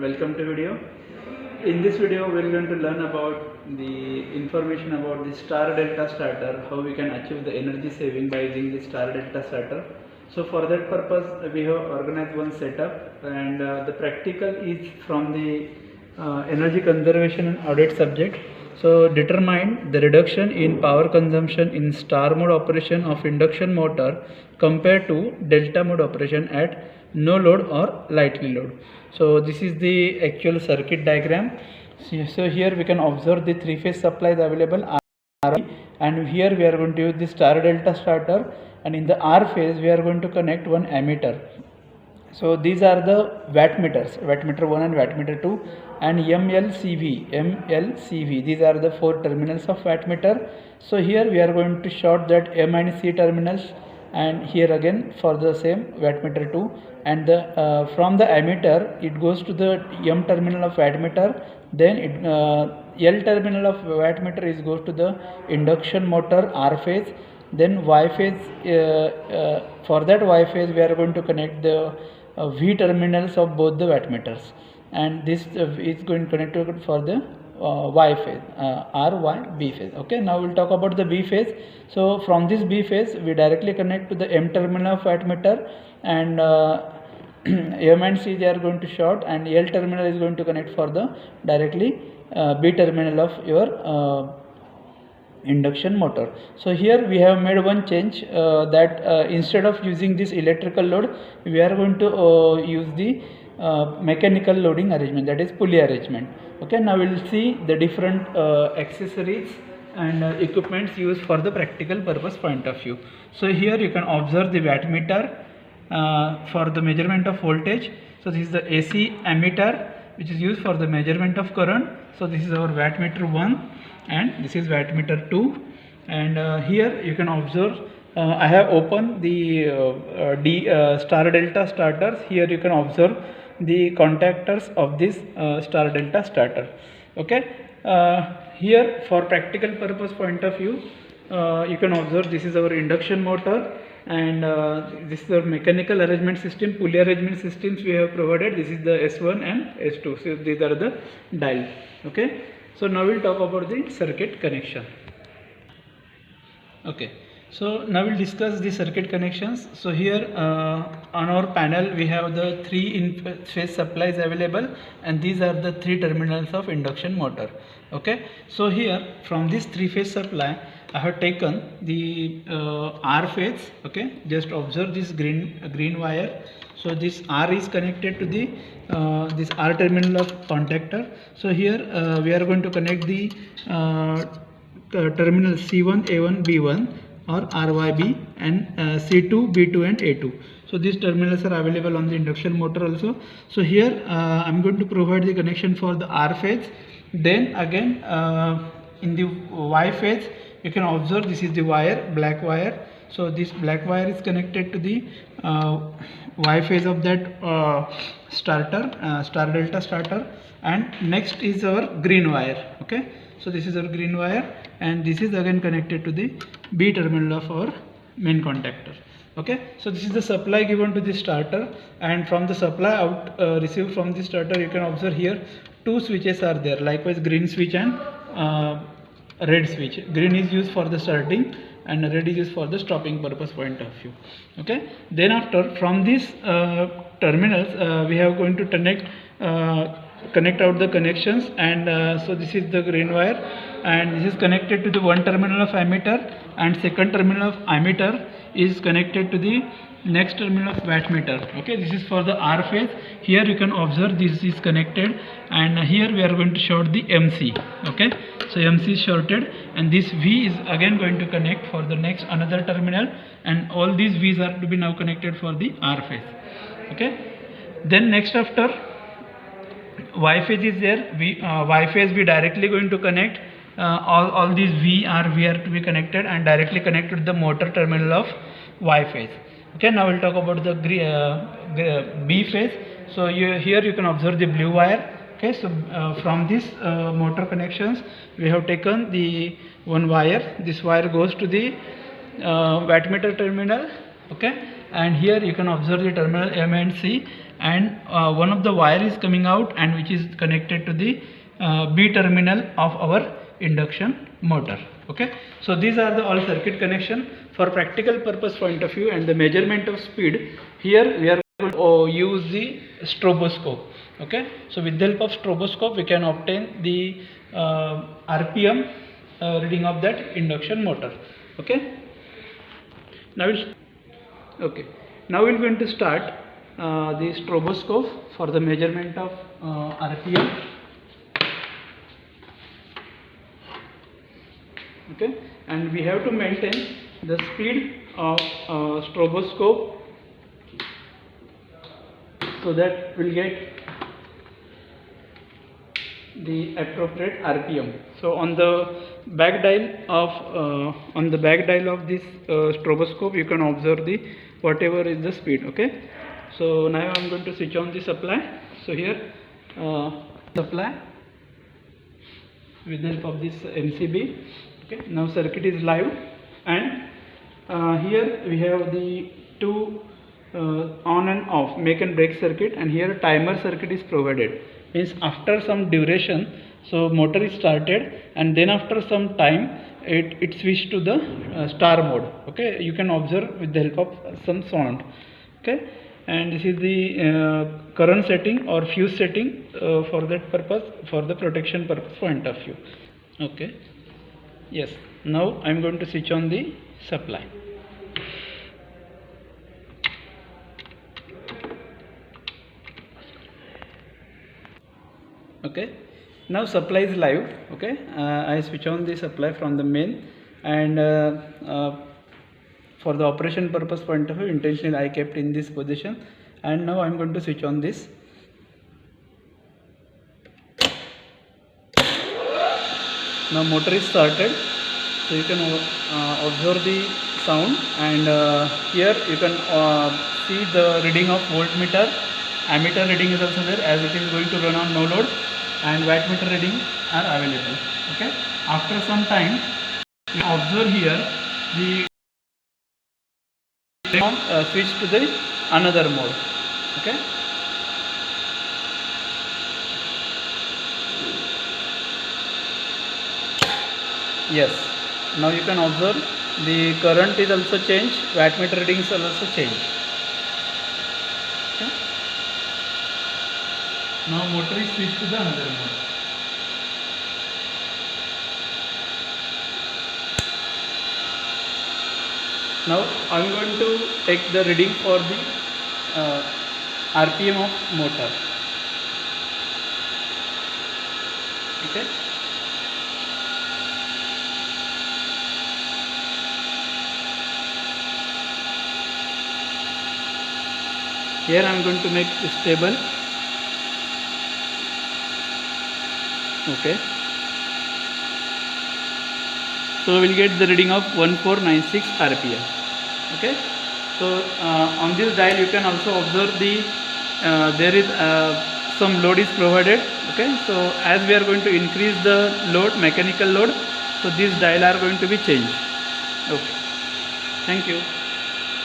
welcome to video. In this video we are going to learn about the information about the star delta starter, how we can achieve the energy saving by using the star delta starter. So for that purpose we have organized one setup, and the practical is from the energy conservation and audit subject. So determine the reduction in power consumption in star mode operation of induction motor compared to delta mode operation at no load or lightly load. So this is the actual circuit diagram. So here we can observe the three-phase supplies available R, and here we are going to use the star delta starter, and in the R phase we are going to connect one ammeter. So these are the wattmeters, wattmeter 1 and wattmeter 2, and MLCV, these are the four terminals of wattmeter. So here we are going to short that M and C terminals, and here again for the same wattmeter 2, and the from the ammeter it goes to the M terminal of wattmeter, then it L terminal of wattmeter is goes to the induction motor R phase, then Y phase, for that Y phase we are going to connect the V terminals of both the wattmeters, and this is going to connect for the Y phase, R, Y, B phase. Okay, now we'll talk about the B phase. So from this B phase we directly connect to the M terminal of wattmeter, and M and C they are going to short, and L terminal is going to connect for the directly B terminal of your induction motor. So here we have made one change, that instead of using this electrical load we are going to use the mechanical loading arrangement, that is pulley arrangement. Okay, now we will see the different accessories and equipments used for the practical purpose point of view. So here you can observe the wattmeter for the measurement of voltage. So this is the AC ammeter which is used for the measurement of current. So this is our wattmeter 1 and this is wattmeter 2, and here you can observe I have opened the star delta starters. Here you can observe the contactors of this star delta starter. Okay, here for practical purpose point of view, you can observe this is our induction motor, and this is our mechanical arrangement system, pulley arrangement systems we have provided. This is the S1 and S2. So these are the dials. Okay, so now we'll talk about the circuit connection. Okay, so now we'll discuss the circuit connections. So here on our panel we have the three in-phase supplies available, and these are the three terminals of induction motor. Okay, so here from this three-phase supply I have taken the R phase. Okay, just observe this green wire. So this R is connected to the this R terminal of contactor. So here we are going to connect the terminal C1, A1, B1 or RYB, and C2, B2 and A2. So these terminals are available on the induction motor also. So here I am going to provide the connection for the R phase. Then again in the Y phase you can observe this is the wire, black wire. So this black wire is connected to the Y phase of that starter, star delta starter, and next is our green wire. Okay, so this is our green wire, and this is again connected to the B terminal of our main contactor. Okay, so this is the supply given to the starter, and from the supply out received from the starter you can observe here two switches are there, likewise green switch and red switch. Green is used for the starting and red is used for the stopping purpose point of view. Okay, then after from these terminals we have going to connect out the connections, and so this is the green wire, and this is connected to the one terminal of ammeter, and second terminal of ammeter is connected to the next terminal of wattmeter. Okay, this is for the R phase. Here you can observe this is connected, and here we are going to short the MC. Okay, so MC is shorted, and this V is again going to connect for the next another terminal, and all these V's are to be now connected for the R phase. Okay, then next after Y phase is there. Y phase we directly going to connect all these V are to be connected and directly connected to the motor terminal of Y phase. Okay, now we'll talk about the B phase. So here you can observe the blue wire. Okay, so from this motor connections we have taken the one wire. This wire goes to the wattmeter terminal. Okay, and here you can observe the terminal M and C, and one of the wire is coming out and which is connected to the B terminal of our induction motor. Okay, so these are the all circuit connection for practical purpose point of view, and the measurement of speed. Here we are going to use the stroboscope. Okay, so with the help of stroboscope we can obtain the RPM reading of that induction motor. Okay, now we're going to start the stroboscope for the measurement of RPM. Okay, and we have to maintain the speed of stroboscope so that we'll get the appropriate RPM. So on the back dial of this stroboscope you can observe the whatever is the speed. Okay, so now I'm going to switch on the supply. So here supply with the help of this MCB. Okay, now circuit is live, and here we have the two on and off make and break circuit, and here timer circuit is provided. Means after some duration, so motor is started, and then after some time it switched to the star mode. Okay, you can observe with the help of some sound. Okay, and this is the current setting or fuse setting for that purpose, for the protection purpose point of view. Okay, yes, now I am going to switch on the supply. Okay, now supply is live. Okay, I switch on the supply from the main, and for the operation purpose point of view intentionally I kept in this position, and now I am going to switch on this. Now motor is started, so you can observe the sound, and here you can see the reading of voltmeter. Ammeter reading is also there, as it is going to run on no load, and wattmeter reading are available. Okay, after some time you observe here the switch to the another mode. Okay, yes, now you can observe the current is also changed, wattmeter readings are also changed. Okay, now motor is switched to the another mode. Now I am going to take the reading for the RPM of motor. Okay, here I am going to make it stable. Okay, so we will get the reading of 1496 RPM. Okay, so on this dial you can also observe the there is some load is provided. Okay, so as we are going to increase the load, mechanical load, so these dial are going to be changed. Okay, thank you.